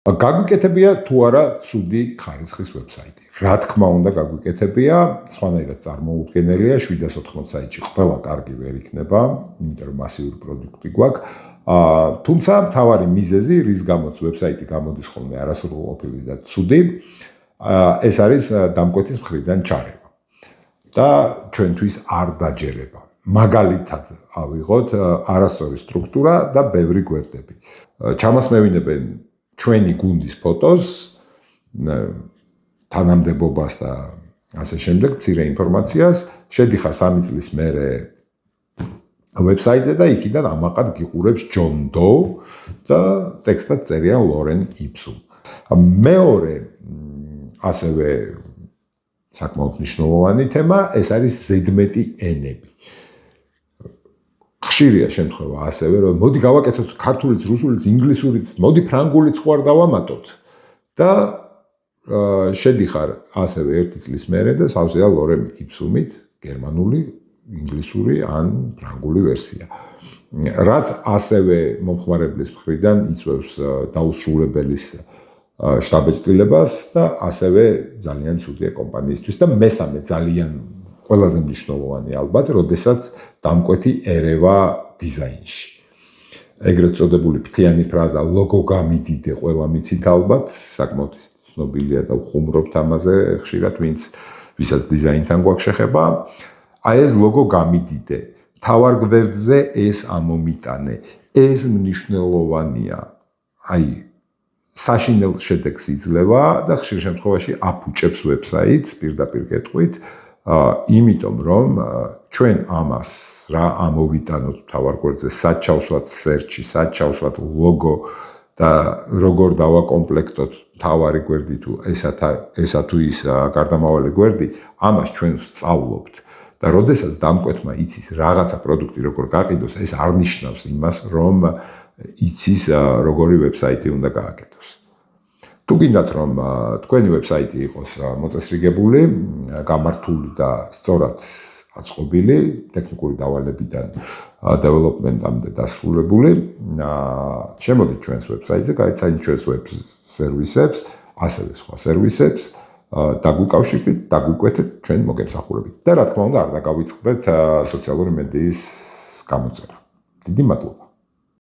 გაგვიკეთებია თუ არა ცუდი ხარისხის ვებსაიტი. რა თქმა უნდა გაგვიკეთებია, სხვანაირად წარმოუდგენელია 780 საიტში ყველა კარგი ვერ იქნება, იმიტომ რომ მასიური პროდუქტი გვაქვს. თუმცა მთავარი მიზეზი, რის გამოც ვებსაიტი გამოდის ხოლმე არასრულყოფილი და ცუდი, ეს არის დამკვეთის მხრიდან ჩარევა. და ჩვენთვის არ დაჯერება. მაგალითად ავიღოთ არასწორი სტრუქტურა და ბევრი გვერდები. ჩამასმევინებენ ჩვენი გუნდის ფოტოს, თანამდებობას და ასე შემდეგ, მცირე ინფორმაციას, შედიხარ 3 წლის მერე ვებსაიტზე და იქიდან ამაყად გიყურებს ჯონ დო და ტექსტად წერია ლორენ იფსუმ. მეორე ასევე საკმაოდ მნიშვნელოვანი თემა, ეს არის ზედმეტი ენები. ხშირია შემთხვევა ასევე, რომ მოდი გავაკეთოთ ქართულიც, რუსულიც, ინგლისურიც, მოდი ფრანგულიც ხوار დავამატოთ და შედიხარ ასევე 1 წლის მერე და სავსეა ლორენ იფსუმით, გერმანული, ინგლისური ან ფრანგული ვერსია. რაც ასევე მომხმარებლის მხრიდან იწვევს დაუსრულებელის შტაბეჭდილებას და ასევე ძალიან ცუდია კომპანიისთვის და მესამე ძალიან ყველაზე მნიშვნელოვანი ალბათ, როდესაც დამკვეთი ერევა დიზაინში. ეგრეთ წოდებული ფრთიანი ფრაზა ლოგო გამიდიდე ყველა მიცით ალბათ, საკმაოდ ცნობილია და ვხუმრობთ ამაზე ხშირად, ვისაც დიზაინთან გვაქვს შეხება. აი ეს ლოგო გამიდიდე, თავარ გვერდზე ეს ამომიტანე, ეს მნიშვნელოვანია. აი საშინელ შედეგს იძლევა და ხშირ შემთხვევაში აფუჭებს ვებსაიტს პირდაპირ კეთყვით, იმიტომ რომ ჩვენ ამას რა ამოვიტანოთ თავარ გვერდზე, სად ჩავსვათ search-ი, სად ჩავსვათ ლოგო და როგორ დავაკომპლექტოთ თავარი გვერდი თუ ესა თუ ის გარდამავალი გვერდი, ამას ჩვენ ვსწავლობთ. და როდესაც დამკვეთმა იცის რაღაცა პროდუქტი როგორ გაყიდოს, ეს არ ნიშნავს იმას, რომ იცის როგორი ვებსაიტი უნდა გააკეთოს. თუ გინდათ რომ თქვენი ვებსაიტი იყოს მოწესრიგებული, გამართული და სწორად აწყობილი, ტექნიკური დავალებიდან დეველოპმენტამდე დასრულებული, შემოდით ჩვენს ვებსაიტზე, გაიცანით ჩვენს ვებ სერვისებს, ასევე სხვა სერვისებს, დაგვიკავშირდით, დაგვიკვეთეთ ჩვენ მოგემსახურებით. და რა თქმა უნდა, არ დაგავიწყდეთ სოციალური მედიის გამოწერა. დიდი მადლობა.